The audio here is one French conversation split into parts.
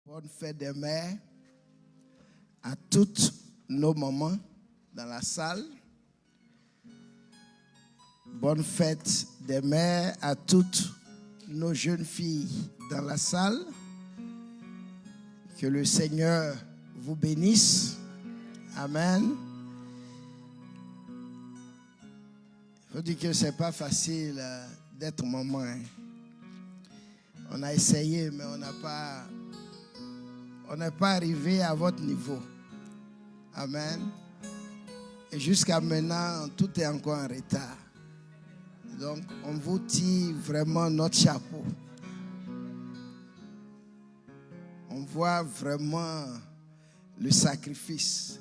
Bonne fête des mères à toutes nos mamans dans la salle. Bonne fête des mères à toutes nos jeunes filles dans la salle. Que le Seigneur vous bénisse. Amen. Il faut dire que ce n'est pas facile d'être maman. Hein. On a essayé, mais on n'est pas arrivé à votre niveau. Amen. Et jusqu'à maintenant, tout est encore en retard. Donc, on vous tire vraiment notre chapeau. On voit vraiment le sacrifice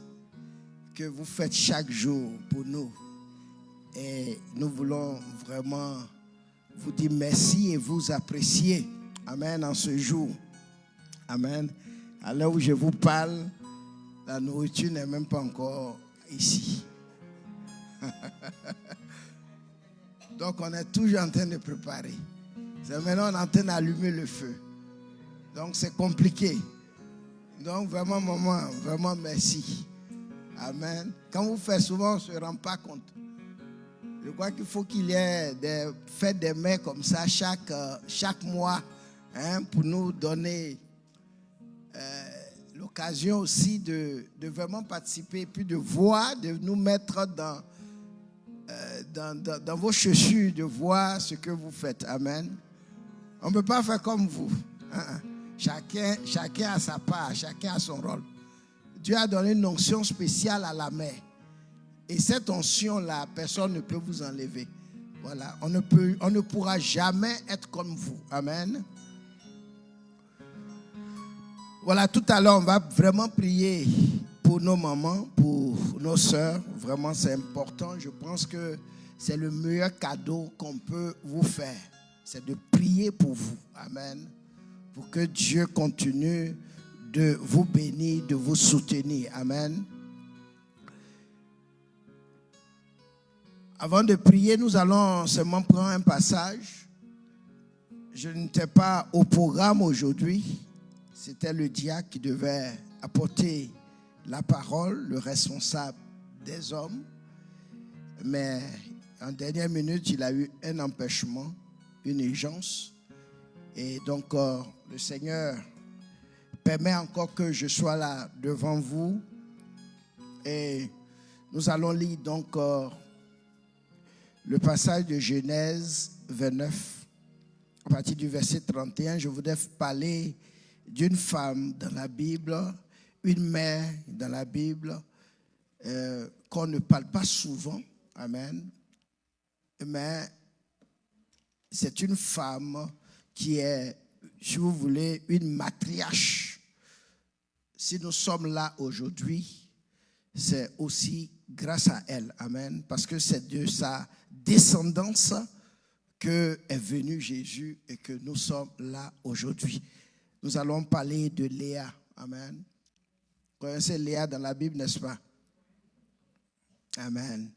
que vous faites chaque jour pour nous. Et nous voulons vraiment vous dire merci et vous apprécier. Amen, en ce jour. Amen. À l'heure où je vous parle, la nourriture n'est même pas encore ici. Donc, on est toujours en train de préparer. C'est maintenant on est en train d'allumer le feu. Donc, c'est compliqué. Donc, vraiment, maman, vraiment merci. Amen. Quand vous faites souvent, on ne se rend pas compte. Je crois qu'il faut qu'il y ait des fêtes des mères comme ça chaque mois, hein, pour nous donner l'occasion aussi de vraiment participer, puis de voir, de nous mettre dans vos chaussures, de voir ce que vous faites. Amen. On ne peut pas faire comme vous. Chacun a sa part, chacun a son rôle. Dieu a donné une onction spéciale à la mère. Et cette onction-là, personne ne peut vous enlever. Voilà, on ne pourra jamais être comme vous. Amen. Voilà, tout à l'heure, on va vraiment prier pour nos mamans, pour nos sœurs. Vraiment, c'est important. Je pense que c'est le meilleur cadeau qu'on peut vous faire. C'est de prier pour vous. Amen. Pour que Dieu continue de vous bénir, de vous soutenir. Amen. Avant de prier, nous allons seulement prendre un passage. Je n'étais pas au programme aujourd'hui. C'était le diacre qui devait apporter la parole, le responsable des hommes. Mais en dernière minute, il a eu un empêchement, une urgence. Et donc, le Seigneur permet encore que je sois là devant vous. Et nous allons lire donc le passage de Genèse 29, à partir du verset 31. Je voudrais parler d'une femme dans la Bible, une mère dans la Bible, qu'on ne parle pas souvent. Amen. Mais c'est une femme qui est, si vous voulez, une matriarche. Si nous sommes là aujourd'hui, c'est aussi grâce à elle. Amen. Parce que c'est de sa descendance que est venu Jésus et que nous sommes là aujourd'hui. Nous allons parler de Léa. Amen. Vous connaissez Léa dans la Bible, n'est-ce pas? Amen.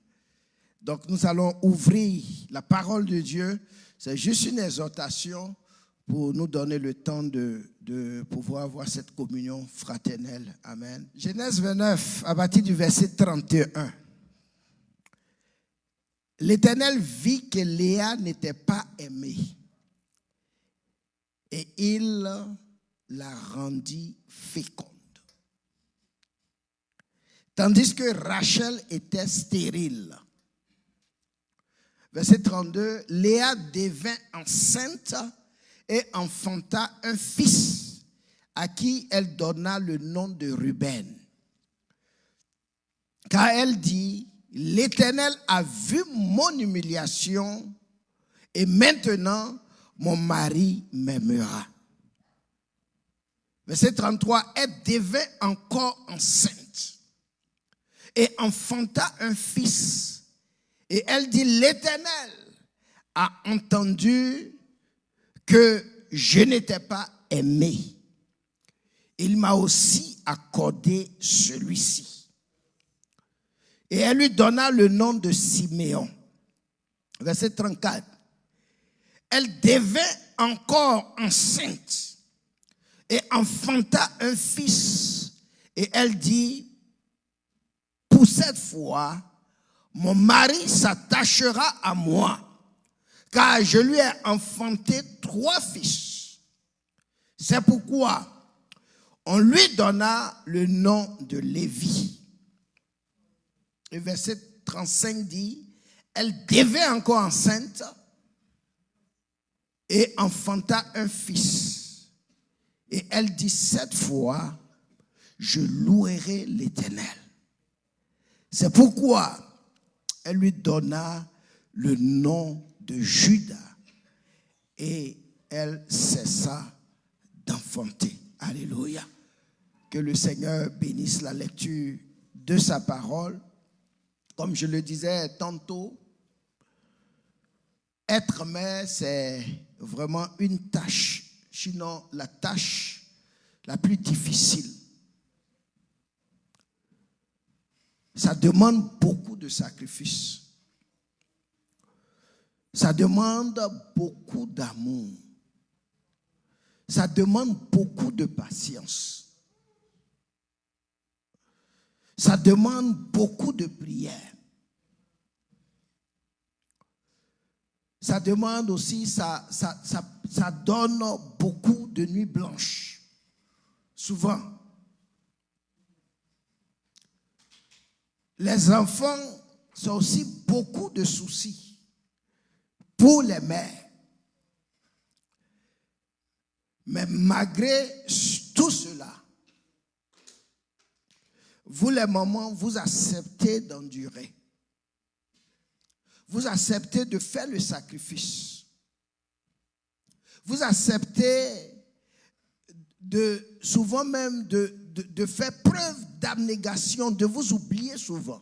Donc nous allons ouvrir la parole de Dieu. C'est juste une exhortation pour nous donner le temps de pouvoir avoir cette communion fraternelle. Amen. Genèse 29, à partir du verset 31. L'Éternel vit que Léa n'était pas aimée et il la rendit féconde. Tandis que Rachel était stérile. Verset 32, Léa devint enceinte et enfanta un fils à qui elle donna le nom de Ruben. Car elle dit, l'Éternel a vu mon humiliation et maintenant mon mari m'aimera. Verset 33, elle devint encore enceinte et enfanta un fils. Et elle dit, l'Éternel a entendu que je n'étais pas aimé. Il m'a aussi accordé celui-ci. Et elle lui donna le nom de Siméon. Verset 34. Elle devint encore enceinte et enfanta un fils. Et elle dit, pour cette fois, mon mari s'attachera à moi, car je lui ai enfanté 3 fils. C'est pourquoi on lui donna le nom de Lévi. Le verset 35 dit, elle devait encore enceinte et enfanta un fils. Et elle dit, cette fois, je louerai l'Éternel. C'est pourquoi elle lui donna le nom de Judas et elle cessa d'enfanter. Alléluia. Que le Seigneur bénisse la lecture de sa parole. Comme je le disais tantôt, être mère, c'est vraiment une tâche, sinon la tâche la plus difficile. Ça demande beaucoup de sacrifices. Ça demande beaucoup d'amour. Ça demande beaucoup de patience. Ça demande beaucoup de prière. Ça demande aussi, ça donne beaucoup de nuits blanches. Souvent. Les enfants sont aussi beaucoup de soucis pour les mères. Mais malgré tout cela, vous les mamans, vous acceptez d'endurer. Vous acceptez de faire le sacrifice. Vous acceptez souvent même de faire preuve d'abnégation, de vous oublier souvent.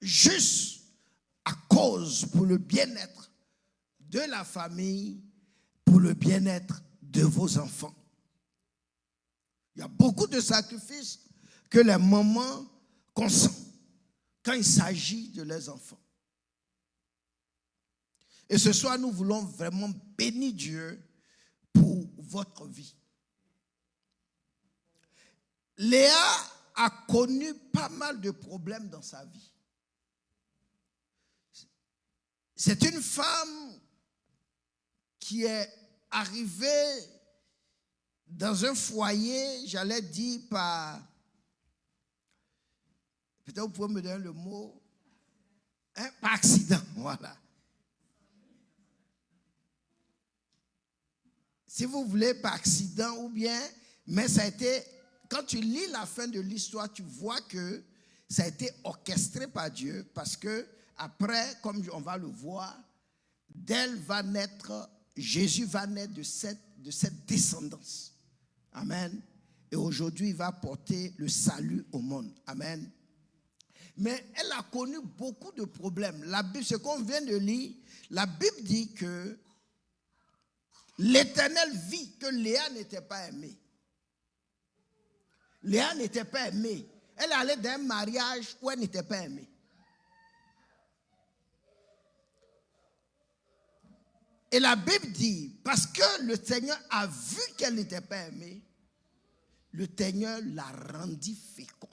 Juste à cause, pour le bien-être de la famille, pour le bien-être de vos enfants. Il y a beaucoup de sacrifices que les mamans consentent quand il s'agit de leurs enfants. Et ce soir, nous voulons vraiment bénir Dieu pour votre vie. Léa a connu pas mal de problèmes dans sa vie. C'est une femme qui est arrivée dans un foyer, j'allais dire par... Peut-être vous pouvez me donner le mot, par accident, voilà. Si vous voulez, par accident ou bien, mais ça a été, quand tu lis la fin de l'histoire, tu vois que ça a été orchestré par Dieu parce que après, comme on va le voir, d'elle va naître, Jésus va naître de cette descendance. Amen. Et aujourd'hui, il va porter le salut au monde. Amen. Mais elle a connu beaucoup de problèmes. La Bible, ce qu'on vient de lire, la Bible dit que l'Éternel vit que Léa n'était pas aimée. Léa n'était pas aimée. Elle allait d'un mariage où elle n'était pas aimée. Et la Bible dit, parce que le Seigneur a vu qu'elle n'était pas aimée, le Seigneur la rendit féconde.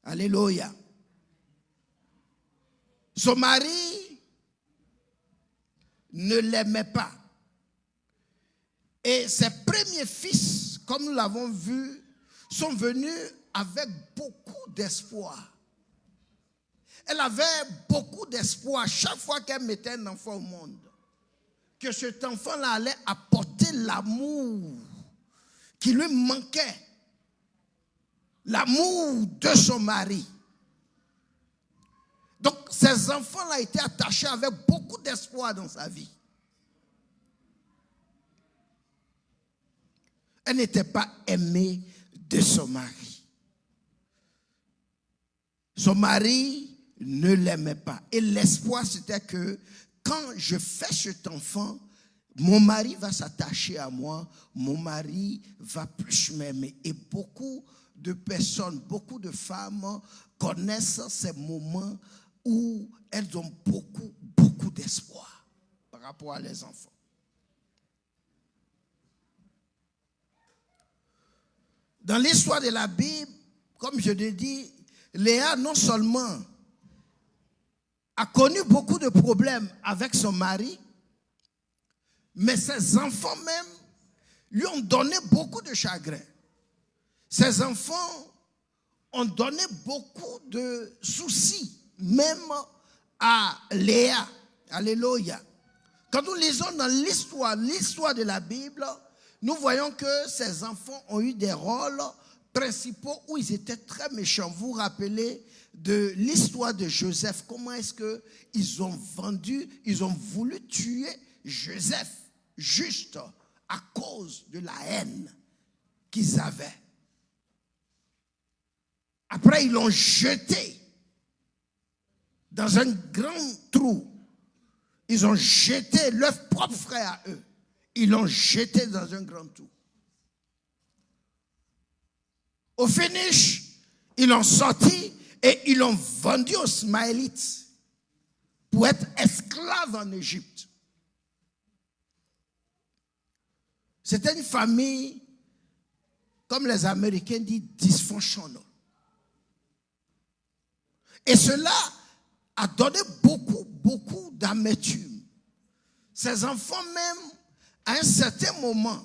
Alléluia. Son mari ne l'aimait pas. Et ses premiers fils, comme nous l'avons vu, sont venus avec beaucoup d'espoir. Elle avait beaucoup d'espoir chaque fois qu'elle mettait un enfant au monde. Que cet enfant-là allait apporter l'amour qui lui manquait. L'amour de son mari. Donc, ces enfants-là étaient attachés avec beaucoup d'espoir dans sa vie. Elle n'était pas aimée de son mari. Son mari ne l'aimait pas. Et l'espoir, c'était que quand je fais cet enfant, mon mari va s'attacher à moi, mon mari va plus m'aimer. Et beaucoup de personnes, beaucoup de femmes connaissent ces moments où elles ont beaucoup d'espoir par rapport à leurs enfants. Dans l'histoire de la Bible, comme je l'ai dit, Léa non seulement a connu beaucoup de problèmes avec son mari, mais ses enfants même lui ont donné beaucoup de chagrin. Ses enfants ont donné beaucoup de soucis, même à Léa. Alléluia. Quand nous lisons dans l'histoire de la Bible, nous voyons que ces enfants ont eu des rôles principaux où ils étaient très méchants. Vous vous rappelez de l'histoire de Joseph, comment est-ce qu'ils ont ils ont voulu tuer Joseph juste à cause de la haine qu'ils avaient. Après, ils l'ont jeté dans un grand trou. Ils ont jeté leur propre frère à eux. Ils l'ont jeté dans un grand trou. Au finish, ils l'ont sorti et ils l'ont vendu aux Ismaélites pour être esclaves en Égypte. C'était une famille, comme les Américains disent, dysfonctionnelle. Et cela a donné beaucoup d'amertume. Ces enfants même, à un certain moment,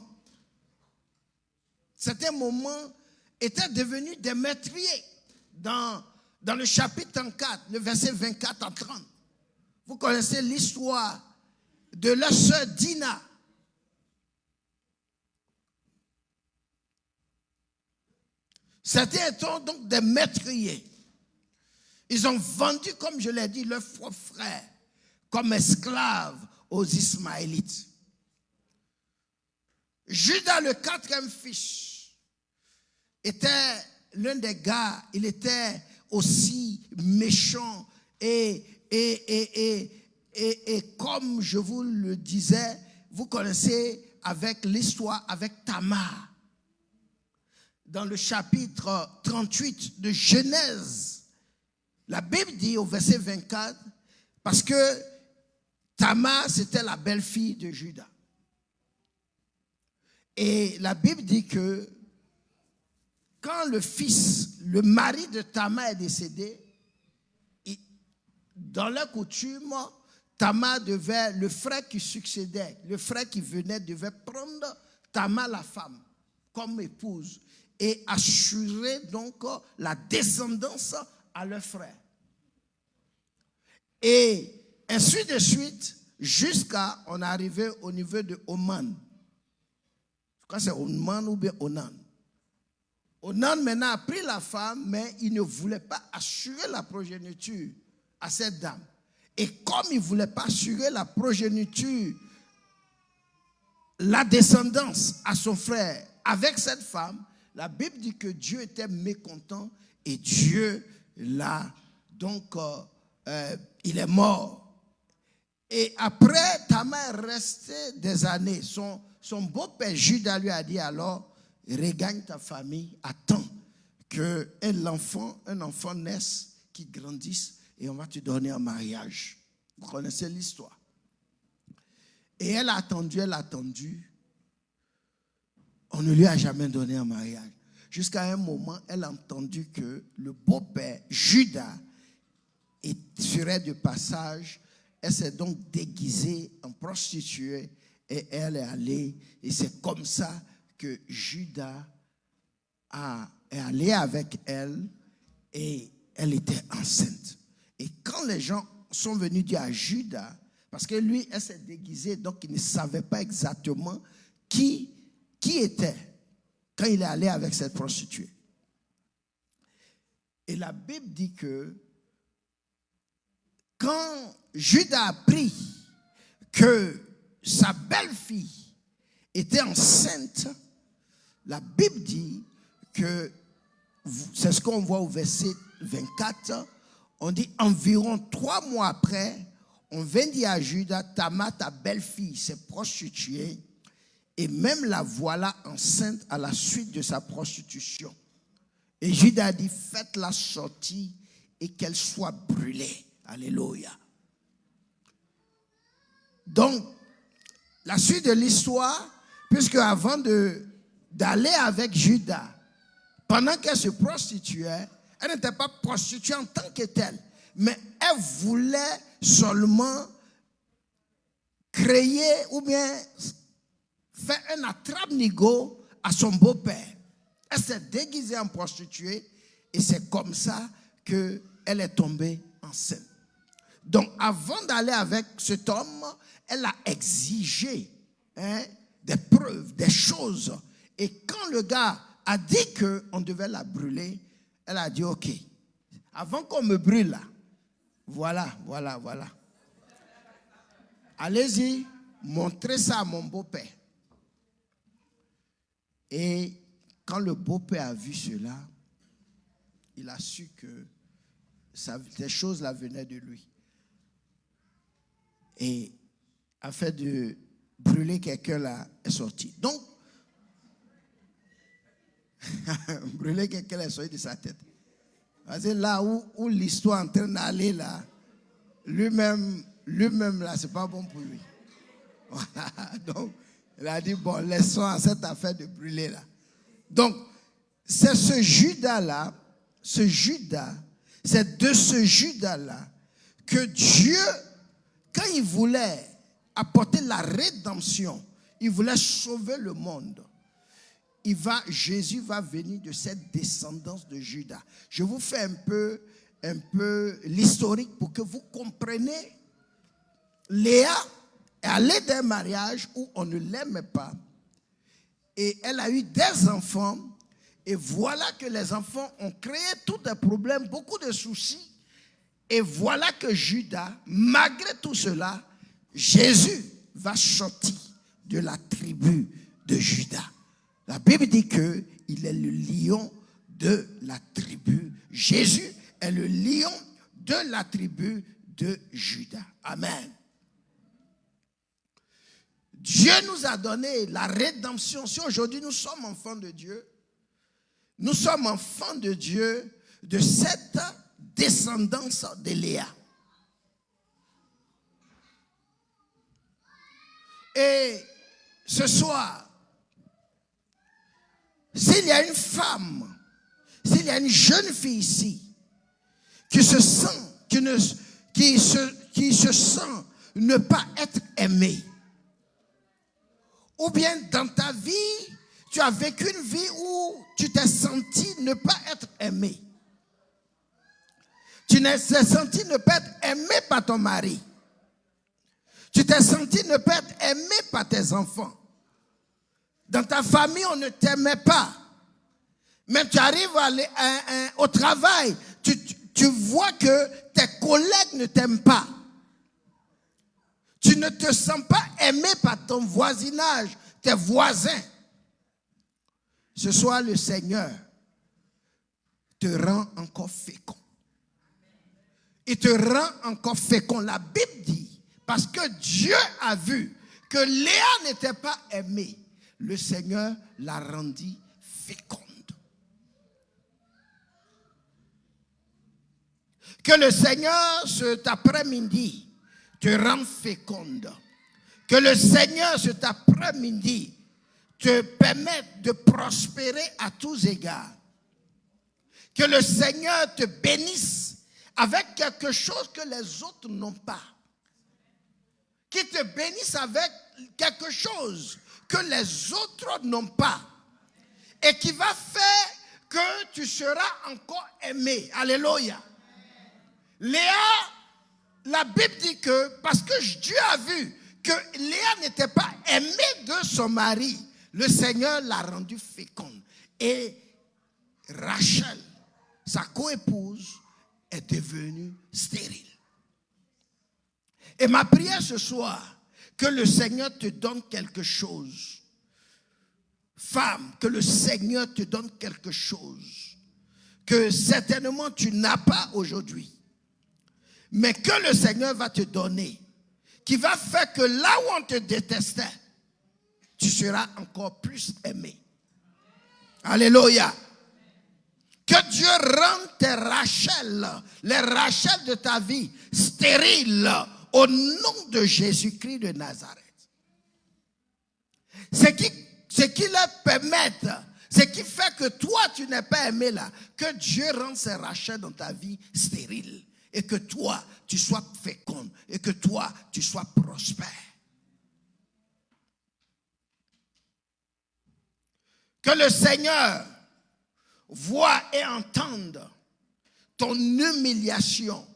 étaient devenus des meurtriers. Dans le chapitre 4, le verset 24 à 30, vous connaissez l'histoire de leur sœur Dina. Certains étant donc des meurtriers. Ils ont vendu, comme je l'ai dit, leurs propres frères comme esclaves aux Ismaélites. Judas, le quatrième fils, était l'un des gars, il était aussi méchant et comme je vous le disais, vous connaissez avec l'histoire avec Tamar. Dans le chapitre 38 de Genèse, la Bible dit au verset 24, parce que Tamar, c'était la belle-fille de Judas. Et la Bible dit que quand le mari de Tamar est décédé, dans la coutume, Tamar le frère qui succédait, le frère qui venait devait prendre Tamar la femme comme épouse et assurer donc la descendance à leur frère. Et ainsi de suite, jusqu'à on est arrivé au niveau de Oman. Je crois que c'est Oman ou bien Onan. Onan maintenant a pris la femme, mais il ne voulait pas assurer la progéniture à cette dame. Et comme il ne voulait pas assurer la progéniture, la descendance à son frère avec cette femme, la Bible dit que Dieu était mécontent et Dieu l'a donc il est mort. Et après, Tamar est resté des années. Son beau-père Judas lui a dit alors, regagne ta famille, attends qu'un enfant naisse, qui grandisse et on va te donner un mariage. Vous connaissez l'histoire. Et elle a attendu. On ne lui a jamais donné un mariage. Jusqu'à un moment, elle a entendu que le beau-père Judas serait de passage. Elle s'est donc déguisée en prostituée et elle est allée. Et c'est comme ça que Judas est allé avec elle et elle était enceinte. Et quand les gens sont venus dire à Judas, parce que lui, elle s'est déguisée, donc il ne savait pas exactement qui était quand il est allé avec cette prostituée. Et la Bible dit que quand Judas a appris que sa belle-fille était enceinte, la Bible dit que, c'est ce qu'on voit au verset 24, on dit environ 3 mois après, on vint dire à Judas, Tamar, ta belle-fille, s'est prostituée, et même la voilà enceinte à la suite de sa prostitution. Et Judas a dit, faites-la sortir et qu'elle soit brûlée. Alléluia. Donc, la suite de l'histoire, puisque avant d'aller avec Judas pendant qu'elle se prostituait, elle n'était pas prostituée en tant que telle, mais elle voulait seulement créer ou bien faire un attrape-nigo à son beau-père. Elle s'est déguisée en prostituée et c'est comme ça qu'elle est tombée enceinte. Donc, avant d'aller avec cet homme, elle a exigé des preuves, des choses. Et quand le gars a dit qu'on devait la brûler, elle a dit, ok, avant qu'on me brûle là, voilà. Allez-y, montrez ça à mon beau-père. Et quand le beau-père a vu cela, il a su que ces choses-là venaient de lui. Et afin de brûler quelqu'un là, est sorti. Donc, brûler quelqu'un est sorti de sa tête. Parce que là où l'histoire est en train d'aller là, lui-même là, c'est pas bon pour lui. Voilà. Donc, il a dit, bon, laissons à cette affaire de brûler là. Donc, c'est ce Judas-là, c'est de ce Judas-là que Dieu, quand il voulait apporter la rédemption, il voulait sauver le monde. Jésus va venir de cette descendance de Judas. Je vous fais un peu l'historique pour que vous compreniez. Léa est allée d'un mariage où on ne l'aimait pas. Et elle a eu des enfants. Et voilà que les enfants ont créé tous des problèmes, beaucoup de soucis. Et voilà que Judas, malgré tout cela, Jésus va sortir de la tribu de Judas. La Bible dit qu'il est le lion de la tribu. Jésus est le lion de la tribu de Judas. Amen. Dieu nous a donné la rédemption. Si aujourd'hui nous sommes enfants de Dieu, nous sommes enfants de Dieu de cette descendance de Léa. Et ce soir, s'il y a une femme, s'il y a une jeune fille ici qui se sent ne pas être aimée, ou bien dans ta vie, tu as vécu une vie où tu t'es senti ne pas être aimé. Tu t'es senti ne pas être aimé par ton mari. Tu t'es senti ne pas être aimé par tes enfants. Dans ta famille, on ne t'aimait pas. Même tu arrives au travail, tu vois que tes collègues ne t'aiment pas. Tu ne te sens pas aimé par ton voisinage, tes voisins. Ce soir, le Seigneur te rend encore fécond. Il te rend encore fécond. La Bible dit, parce que Dieu a vu que Léa n'était pas aimée, le Seigneur l'a rendue féconde. Que le Seigneur, cet après-midi, te rende féconde. Que le Seigneur, cet après-midi, te permette de prospérer à tous égards. Que le Seigneur te bénisse avec quelque chose que les autres n'ont pas. Qu'il te bénisse avec quelque chose que les autres n'ont pas. Et qui va faire que tu seras encore aimé. Alléluia. Léa, la Bible dit que parce que Dieu a vu que Léa n'était pas aimée de son mari, le Seigneur l'a rendue féconde. Et Rachel, sa coépouse, est devenue stérile. Et ma prière ce soir, que le Seigneur te donne quelque chose. Femme, que le Seigneur te donne quelque chose que certainement tu n'as pas aujourd'hui. Mais que le Seigneur va te donner, qui va faire que là où on te détestait, tu seras encore plus aimé. Alléluia. Que Dieu rende tes Rachel, les Rachel de ta vie, stériles au nom de Jésus-Christ de Nazareth. Ce qui leur permette, Ce qui fait que toi, tu n'es pas aimé là. Que Dieu rende ses rachats dans ta vie stériles. Et que toi, tu sois féconde. Et que toi, tu sois prospère. Que le Seigneur voie et entende ton humiliation.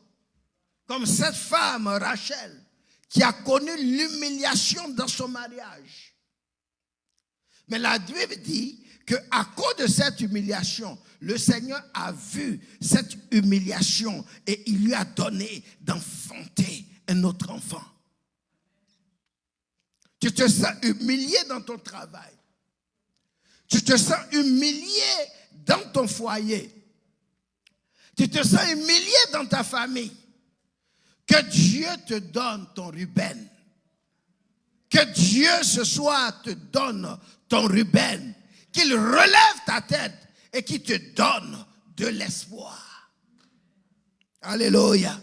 Comme cette femme, Rachel, qui a connu l'humiliation dans son mariage. Mais la Bible dit qu'à cause de cette humiliation, le Seigneur a vu cette humiliation et il lui a donné d'enfanter un autre enfant. Tu te sens humilié dans ton travail. Tu te sens humilié dans ton foyer. Tu te sens humilié dans ta famille. Que Dieu te donne ton Ruben. Que Dieu ce soir te donne ton Ruben. Qu'il relève ta tête et qu'il te donne de l'espoir. Alléluia.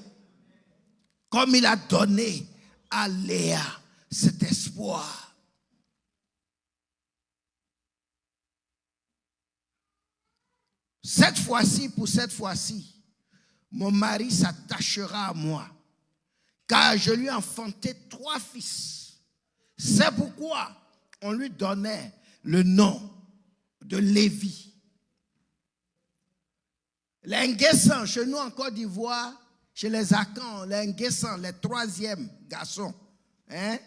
Comme il a donné à Léa cet espoir. Pour cette fois-ci, mon mari s'attachera à moi. Car je lui ai enfanté 3 fils. C'est pourquoi on lui donnait le nom de Lévi. Les Nguessan, chez nous en Côte d'Ivoire, chez les Akans, les Nguessan, les 3e garçons. Hein?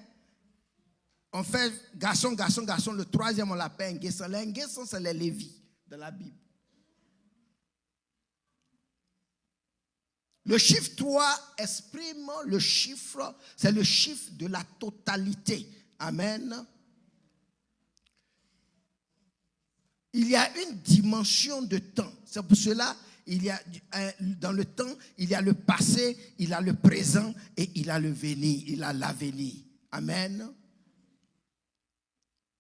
On fait garçon, le 3e on l'appelle Nguessan. Les Nguessan, c'est les Lévis de la Bible. Le chiffre 3 exprime le chiffre, c'est le chiffre de la totalité. Amen. Il y a une dimension de temps. C'est pour cela, dans le temps, il y a le passé, il y a le présent et il y a le venir, il y a l'avenir. Amen.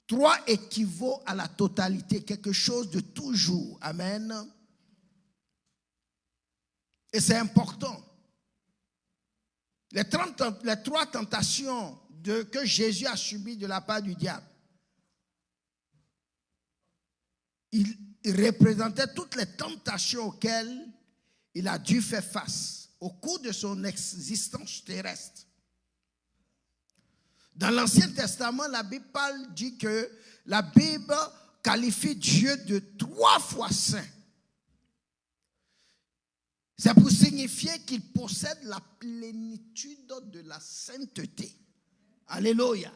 3 équivaut à la totalité, quelque chose de toujours. Amen. Et c'est important. Les 3 tentations que Jésus a subies de la part du diable, il représentait toutes les tentations auxquelles il a dû faire face au cours de son existence terrestre. Dans l'Ancien Testament, la Bible dit que la Bible qualifie Dieu de 3 fois saint. C'est pour signifier qu'il possède la plénitude de la sainteté. Alléluia.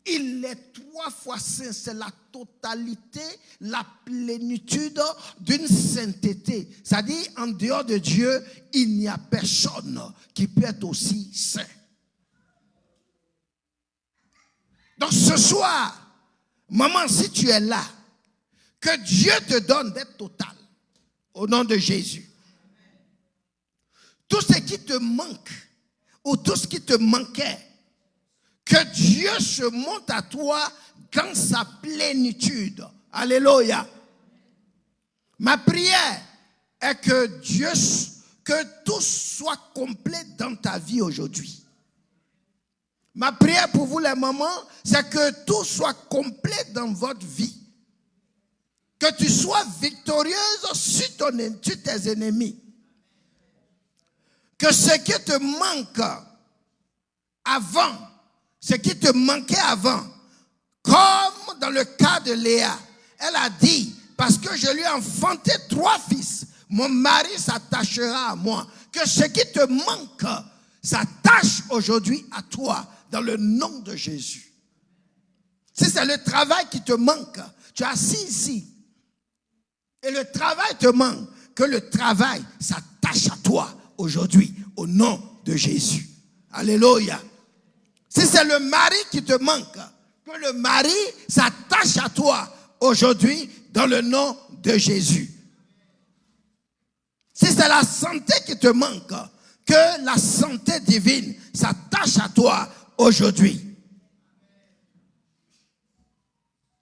Il est 3 fois saint. C'est la totalité, la plénitude d'une sainteté. C'est-à-dire, en dehors de Dieu, il n'y a personne qui peut être aussi saint. Donc ce soir, maman, si tu es là, que Dieu te donne d'être total. Au nom de Jésus. Tout ce qui te manque, ou tout ce qui te manquait, que Dieu se montre à toi dans sa plénitude. Alléluia. Ma prière est que tout soit complet dans ta vie aujourd'hui. Ma prière pour vous les mamans, c'est que tout soit complet dans votre vie. Que tu sois victorieuse sur tes ennemis. Que ce qui te manque avant, ce qui te manquait avant, comme dans le cas de Léa, elle a dit, parce que je lui ai enfanté 3 fils, mon mari s'attachera à moi. Que ce qui te manque s'attache aujourd'hui à toi, dans le nom de Jésus. Si c'est le travail qui te manque, tu es assis ici, et le travail te manque, que le travail s'attache à toi aujourd'hui, au nom de Jésus. Alléluia. Si c'est le mari qui te manque, que le mari s'attache à toi aujourd'hui, dans le nom de Jésus. Si c'est la santé qui te manque, que la santé divine s'attache à toi aujourd'hui.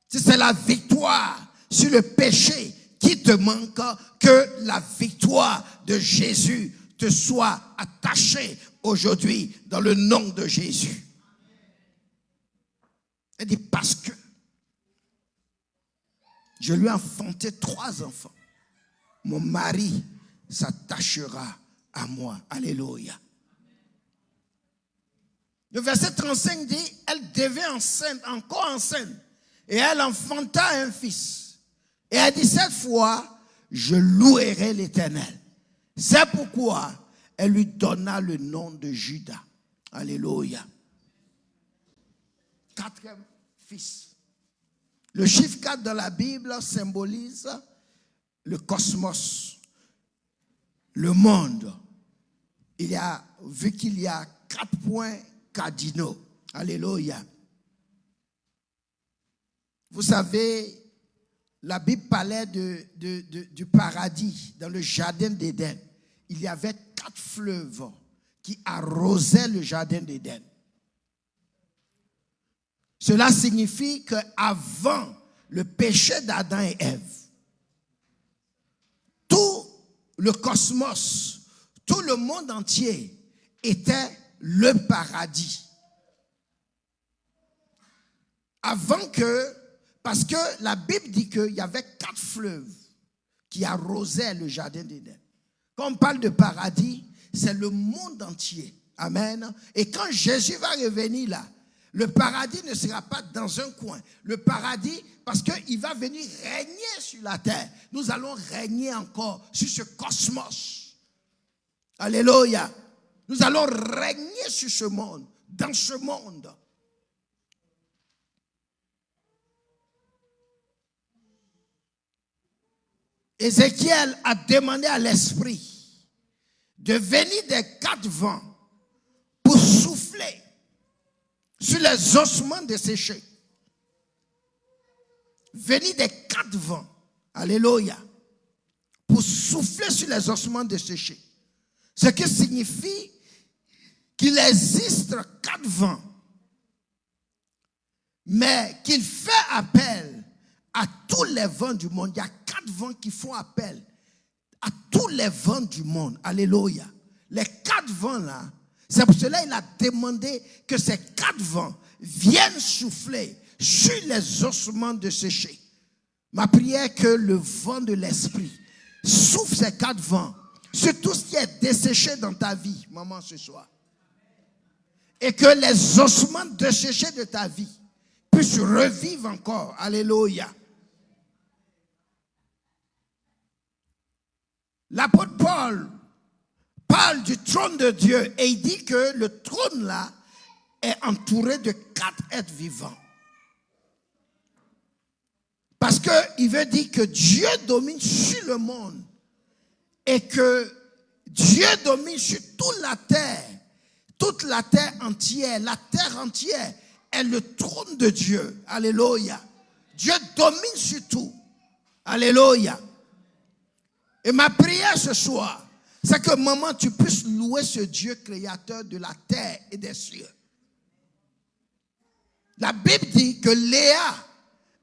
Si c'est la victoire sur le péché qui te manque, que la victoire de Jésus te soit attachée aujourd'hui dans le nom de Jésus. Elle dit parce que Je lui ai enfanté 3 enfants. Mon mari s'attachera à moi. Alléluia. Le verset 35 dit, elle devait enceinte, encore enceinte. Et elle enfanta un fils. Et elle dit, cette fois, je louerai l'Éternel. C'est pourquoi elle lui donna le nom de Judas. Alléluia. 4e fils. Le chiffre 4 dans la Bible symbolise le cosmos, le monde. Vu qu'il y a 4 points cardinaux. Alléluia. Vous savez, la Bible parlait du paradis, dans le jardin d'Éden. Il y avait 4 fleuves qui arrosaient le jardin d'Éden. Cela signifie qu'avant le péché d'Adam et Ève, tout le cosmos, tout le monde entier était le paradis. Parce que la Bible dit qu'il y avait 4 fleuves qui arrosaient le jardin d'Éden. Quand on parle de paradis, c'est le monde entier. Amen. Et quand Jésus va revenir là, le paradis ne sera pas dans un coin. Le paradis, parce qu'il va venir régner sur la terre. Nous allons régner encore sur ce cosmos. Alléluia. Nous allons régner sur ce monde, dans ce monde. Ézéchiel a demandé à l'Esprit de venir des 4 vents pour souffler sur les ossements desséchés. Venir des 4 vents, alléluia, pour souffler sur les ossements desséchés. Ce qui signifie qu'il existe 4 vents, mais qu'il fait appel à tous les vents du monde. Il y a 4 vents qui font appel à tous les vents du monde. Alléluia. Les 4 vents là, c'est pour cela qu'il a demandé que ces 4 vents viennent souffler sur les ossements desséchés. Ma prière est que le vent de l'esprit souffle ces 4 vents sur tout ce qui est desséché dans ta vie, maman, ce soir. Et que les ossements desséchés de ta vie puissent revivre encore. Alléluia. L'apôtre Paul parle du trône de Dieu et il dit que le trône là est entouré de 4 êtres vivants. Parce qu'il veut dire que Dieu domine sur le monde et que Dieu domine sur toute la terre entière. La terre entière est le trône de Dieu. Alléluia. Dieu domine sur tout. Alléluia. Et ma prière ce soir, c'est que maman, tu puisses louer ce Dieu créateur de la terre et des cieux. La Bible dit que Léa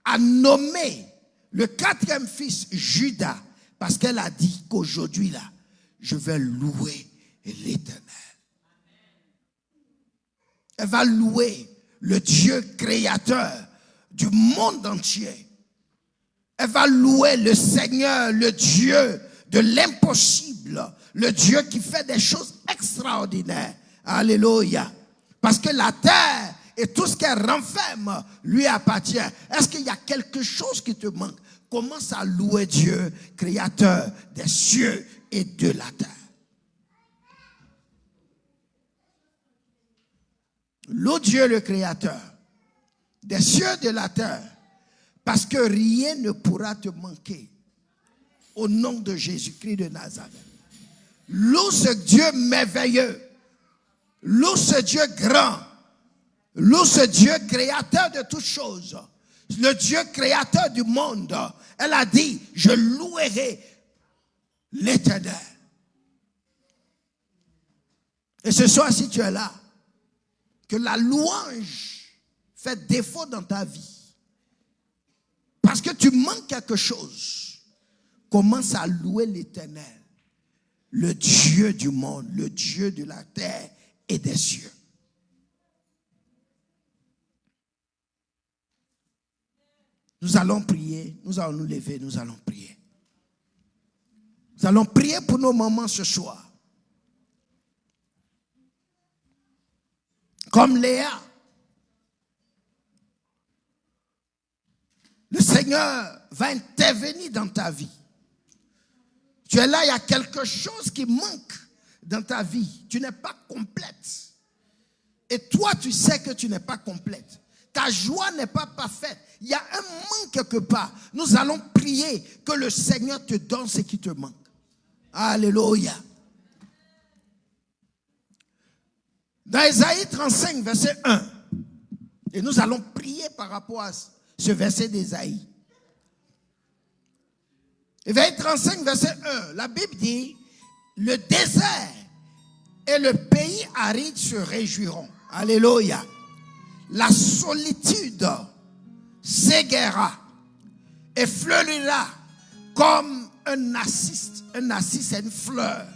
a nommé le 4e fils Judas parce qu'elle a dit qu'aujourd'hui là, je vais louer l'Éternel. Elle va louer le Dieu créateur du monde entier. Elle va louer le Seigneur, le Dieu de l'impossible, le Dieu qui fait des choses extraordinaires. Alléluia. Parce que la terre et tout ce qu'elle renferme lui appartient. Est-ce qu'il y a quelque chose qui te manque? Commence à louer Dieu, créateur des cieux et de la terre. Loue Dieu le créateur des cieux et de la terre, parce que rien ne pourra te manquer. Au nom de Jésus-Christ de Nazareth. Loue ce Dieu merveilleux. Loue ce Dieu grand. Loue ce Dieu créateur de toutes choses. Le Dieu créateur du monde. Elle a dit, je louerai l'Éternel. Et ce soir, si tu es là, que la louange fait défaut dans ta vie, parce que tu manques quelque chose, commence à louer l'Éternel, le Dieu du monde, le Dieu de la terre et des cieux. Nous allons prier. prier. Nous allons nous lever, nous allons prier. Nous allons prier pour nos mamans ce soir. Comme Léa. Le Seigneur va intervenir dans ta vie. Tu es là, il y a quelque chose qui manque dans ta vie. Tu n'es pas complète. Et toi, tu sais que tu n'es pas complète. Ta joie n'est pas parfaite. Il y a un manque quelque part. Nous allons prier que le Seigneur te donne ce qui te manque. Alléluia. Dans Ésaïe 35, verset 1. Et nous allons prier par rapport à ce verset d'Ésaïe. Ésaïe 35, verset 1. La Bible dit, le désert et le pays aride se réjouiront. Alléluia. La solitude s'égaira et fleurira comme un narcisse. Un narcisse, c'est une fleur.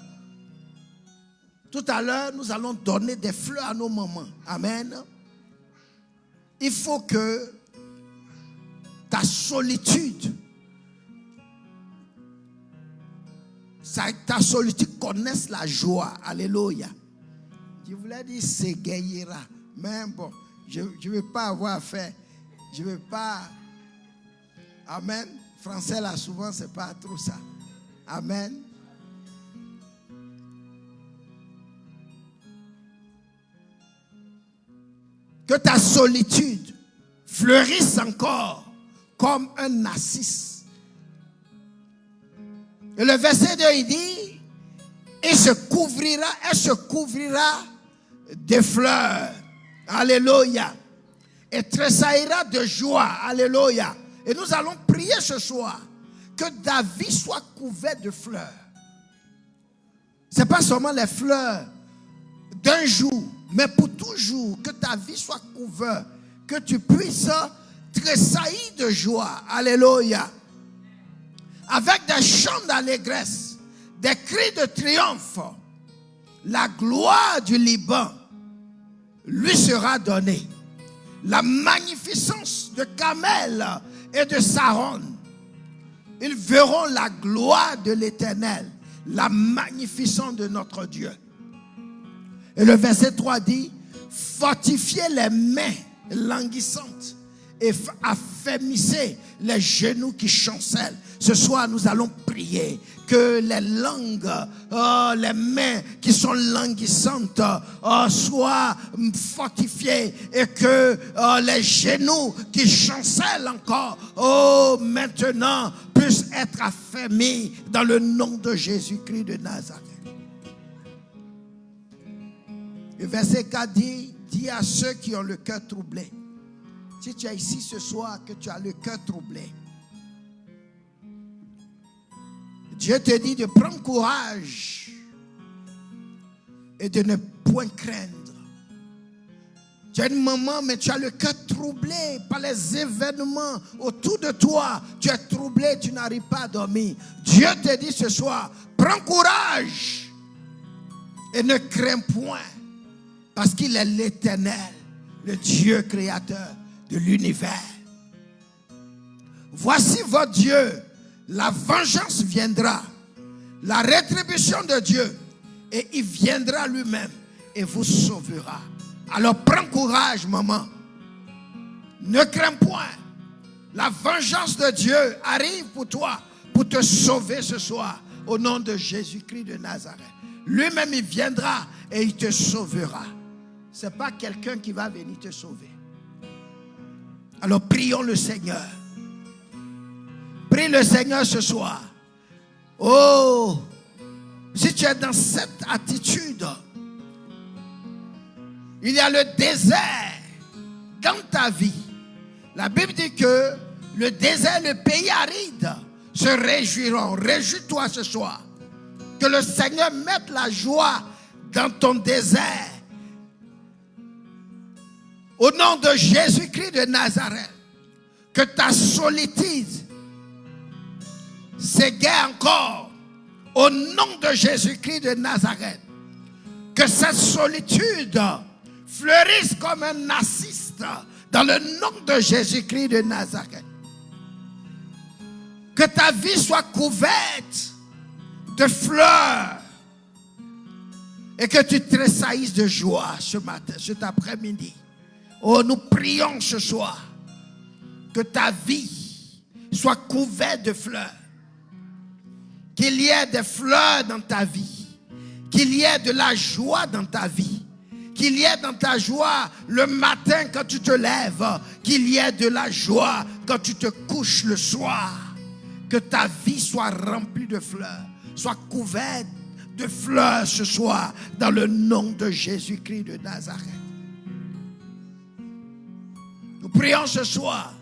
Tout à l'heure, nous allons donner des fleurs à nos mamans. Amen. Il faut que ta solitude, ta solitude connaisse la joie. Alléluia. Je voulais dire s'égayera. Mais bon, je ne veux pas avoir affaire. Je ne veux pas. Amen. Français là, souvent, ce n'est pas trop ça. Amen. Que ta solitude fleurisse encore comme un narcisse. Et le verset 2, il dit, elle se couvrira de fleurs. Alléluia. Et tressaillira de joie. Alléluia. Et nous allons prier ce soir que ta vie soit couverte de fleurs. Ce n'est pas seulement les fleurs d'un jour, mais pour toujours, que ta vie soit couverte, que tu puisses tressaillir de joie. Alléluia. Avec des chants d'allégresse, des cris de triomphe, la gloire du Liban lui sera donnée. La magnificence de Carmel et de Saron. Ils verront la gloire de l'Éternel, la magnificence de notre Dieu. Et le verset 3 dit, fortifiez les mains languissantes et affermissez les genoux qui chancellent. Ce soir, nous allons prier que les langues, les mains qui sont languissantes soient fortifiées et que les genoux qui chancellent encore, maintenant, puissent être affermis dans le nom de Jésus-Christ de Nazareth. Le verset 4 dit, dis à ceux qui ont le cœur troublé. Si tu es ici ce soir, que tu as le cœur troublé, Dieu te dit de prendre courage et de ne point craindre. Tu es une maman, mais tu as le cœur troublé par les événements autour de toi. Tu es troublé, tu n'arrives pas à dormir. Dieu te dit ce soir, prends courage et ne crains point. Parce qu'il est l'Éternel, le Dieu créateur de l'univers. Voici votre Dieu. La vengeance viendra. La rétribution de Dieu. Et il viendra lui-même et vous sauvera. Alors prends courage, maman. Ne crains point. La vengeance de Dieu arrive pour toi, pour te sauver ce soir. Au nom de Jésus-Christ de Nazareth. Lui-même, il viendra et il te sauvera. Ce n'est pas quelqu'un qui va venir te sauver. Alors prions le Seigneur. Prie le Seigneur ce soir. Oh, si tu es dans cette attitude, il y a le désert dans ta vie. La Bible dit que le désert, le pays aride se réjouiront. Réjouis-toi ce soir. Que le Seigneur mette la joie dans ton désert. Au nom de Jésus-Christ de Nazareth, que ta solitude s'égare encore. Au nom de Jésus-Christ de Nazareth, que cette solitude fleurisse comme un narcisse dans le nom de Jésus-Christ de Nazareth. Que ta vie soit couverte de fleurs et que tu tressaillisses de joie ce matin, cet après-midi. Oh, nous prions ce soir que ta vie soit couverte de fleurs. Qu'il y ait des fleurs dans ta vie. Qu'il y ait de la joie dans ta vie. Qu'il y ait dans ta joie le matin quand tu te lèves. Qu'il y ait de la joie quand tu te couches le soir. Que ta vie soit remplie de fleurs. Soit couverte de fleurs ce soir. Dans le nom de Jésus-Christ de Nazareth. Nous prions ce soir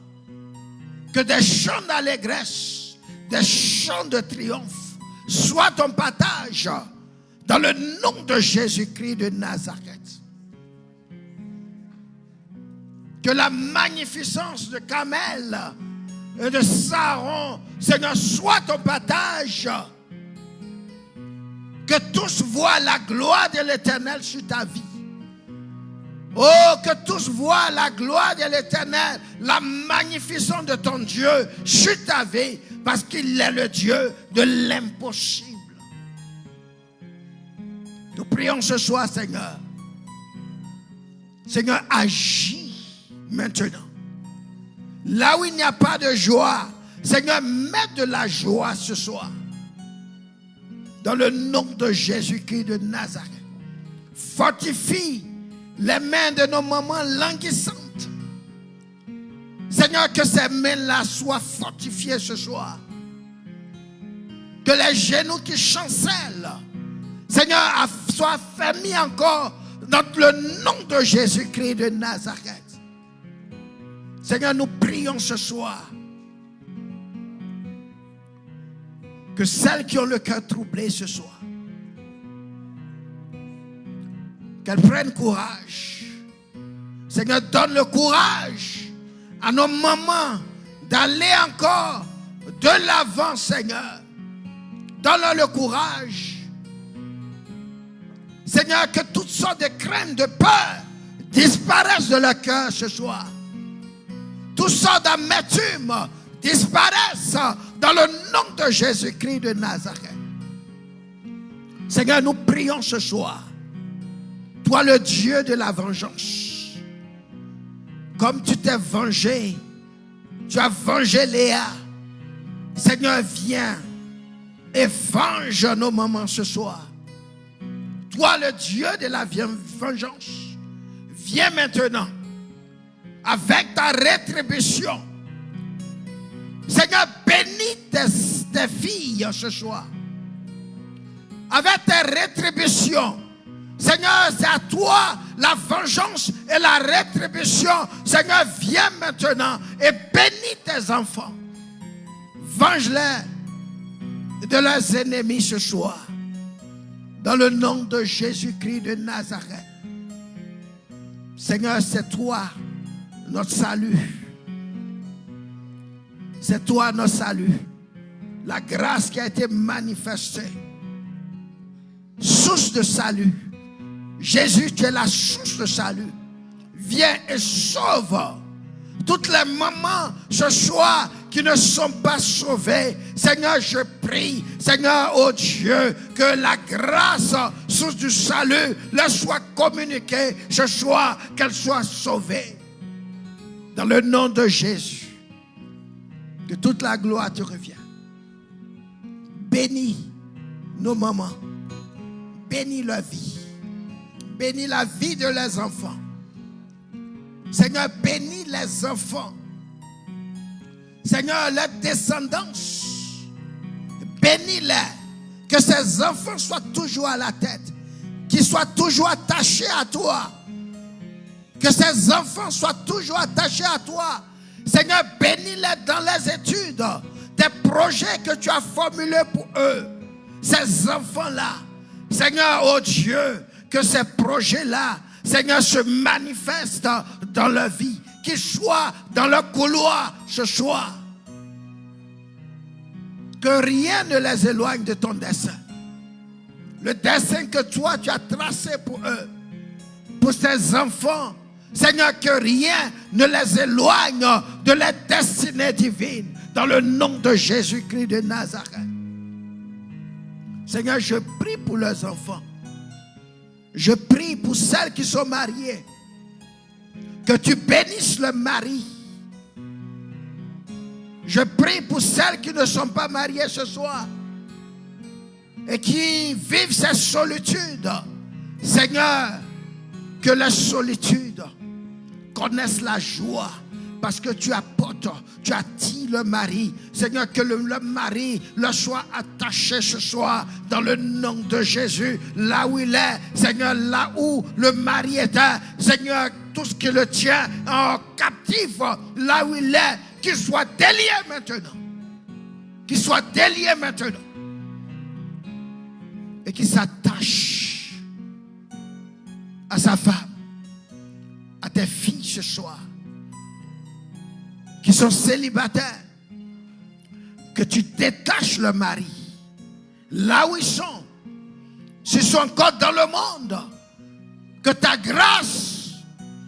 que des chants d'allégresse, des chants de triomphe soient ton partage dans le nom de Jésus-Christ de Nazareth. Que la magnificence de Carmel et de Saron, Seigneur, soit ton partage. Que tous voient la gloire de l'Éternel sur ta vie. Oh, que tous voient la gloire de l'Éternel, la magnificence de ton Dieu sur ta vie, parce qu'il est le Dieu de l'impossible. Nous prions ce soir, Seigneur. Seigneur, agis maintenant. Là où il n'y a pas de joie, Seigneur, mets de la joie ce soir. Dans le nom de Jésus-Christ de Nazareth. Fortifie les mains de nos mamans languissantes. Seigneur, que ces mains-là soient fortifiées ce soir. Que les genoux qui chancellent, Seigneur, soient fermés encore dans le nom de Jésus-Christ de Nazareth. Seigneur, nous prions ce soir que celles qui ont le cœur troublé ce soir, qu'elles prennent courage. Seigneur, donne le courage à nos mamans d'aller encore de l'avant, Seigneur. Donne-leur le courage. Seigneur, que toutes sortes de craintes, de peur disparaissent de leur cœur ce soir. Toutes sortes d'amertume disparaissent dans le nom de Jésus-Christ de Nazareth. Seigneur, nous prions ce soir. Toi, le Dieu de la vengeance, comme tu t'es vengé, tu as vengé Léa. Seigneur, viens et venge nos mamans ce soir. Toi, le Dieu de la vengeance, viens maintenant avec ta rétribution. Seigneur, bénis tes filles ce soir. Avec tes rétributions. Seigneur, c'est à toi la vengeance et la rétribution. Seigneur, viens maintenant et bénis tes enfants. Venge-les de leurs ennemis ce soir. Dans le nom de Jésus-Christ de Nazareth. Seigneur, c'est toi notre salut. C'est toi notre salut. La grâce qui a été manifestée. Source de salut. Jésus, tu es la source de salut. Viens et sauve toutes les mamans ce soir qui ne sont pas sauvées. Seigneur, je prie, Seigneur, oh Dieu, que la grâce, source du salut, leur soit communiquée ce soir, qu'elles soient sauvées. Dans le nom de Jésus, que toute la gloire te revient. Bénis nos mamans. Bénis leur vie. Bénis la vie de leurs enfants. Seigneur, bénis les enfants. Seigneur, leur descendance. Bénis-les. Que ces enfants soient toujours à la tête. Qu'ils soient toujours attachés à toi. Que ces enfants soient toujours attachés à toi. Seigneur, bénis-les dans les études. Des projets que tu as formulés pour eux. Ces enfants-là. Seigneur, oh Dieu, que ces projets-là, Seigneur, se manifestent dans leur vie. Qu'ils soient dans leur couloir ce soir. Que rien ne les éloigne de ton dessein. Le dessein que toi, tu as tracé pour eux. Pour ces enfants. Seigneur, que rien ne les éloigne de leur destinée divine. Dans le nom de Jésus-Christ de Nazareth. Seigneur, je prie pour leurs enfants. Je prie pour celles qui sont mariées. Que tu bénisses le mari. Je prie pour celles qui ne sont pas mariées ce soir et qui vivent cette solitude. Seigneur, que la solitude connaisse la joie parce que tu apportes, tu attires le mari. Seigneur, que le mari le soit attaché ce soir dans le nom de Jésus, là où il est. Seigneur, là où le mari était. Seigneur, tout ce qui le tient en captif, là où il est, qu'il soit délié maintenant. Qu'il soit délié maintenant. Et qu'il s'attache à sa femme, à tes filles ce soir, qui sont célibataires. Que tu détaches le mari. Là où ils sont. S'ils sont encore dans le monde. Que ta grâce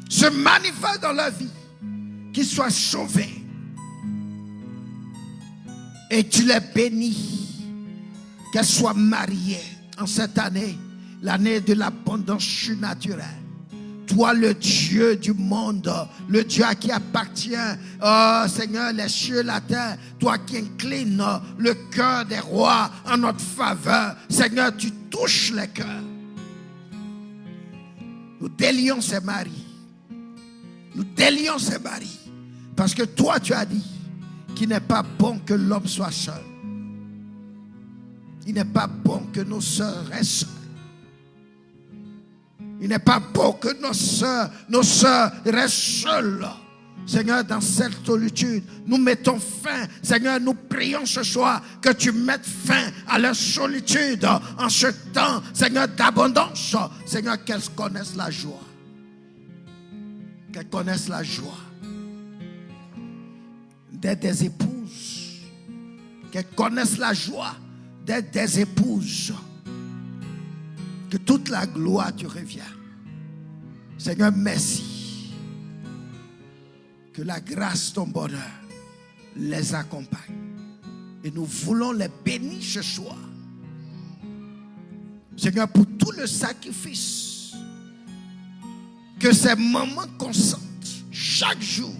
se manifeste dans leur vie. Qu'ils soient sauvés. Et tu les bénis. Qu'elles soient mariées en cette année. L'année de l'abondance surnaturelle. Toi, le Dieu du monde, le Dieu à qui appartient, oh Seigneur, les cieux, la terre, toi qui inclines le cœur des rois en notre faveur. Seigneur, tu touches les cœurs. Nous délions ces maris. Nous délions ces maris. Parce que toi, tu as dit qu'il n'est pas bon que l'homme soit seul. Il n'est pas bon que nos sœurs restent seules. Il n'est pas bon que nos sœurs restent seules. Seigneur, dans cette solitude, nous mettons fin. Seigneur, nous prions ce soir que tu mettes fin à leur solitude en ce temps, Seigneur, d'abondance. Seigneur, qu'elles connaissent la joie. Qu'elles connaissent la joie d'être des épouses. Qu'elles connaissent la joie d'être des épouses. Que toute la gloire te revient. Seigneur, merci. Que la grâce, ton bonheur les accompagne. Et nous voulons les bénir ce soir. Seigneur, pour tout le sacrifice que ces mamans consentent chaque jour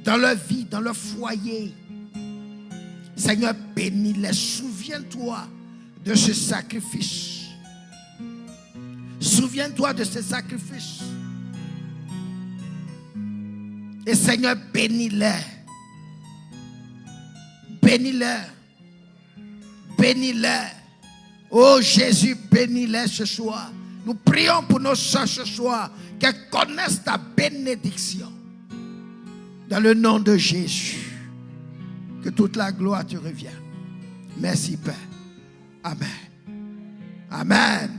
dans leur vie, dans leur foyer. Seigneur, bénis-les. Souviens-toi de ce sacrifice. Souviens-toi de ce sacrifice. Et Seigneur, bénis-les. Bénis-les. Bénis-les. Oh Jésus, bénis-les ce soir. Nous prions pour nos soeurs ce soir, qu'elles connaissent ta bénédiction. Dans le nom de Jésus. Que toute la gloire te revienne. Merci Père. Amen. Amen.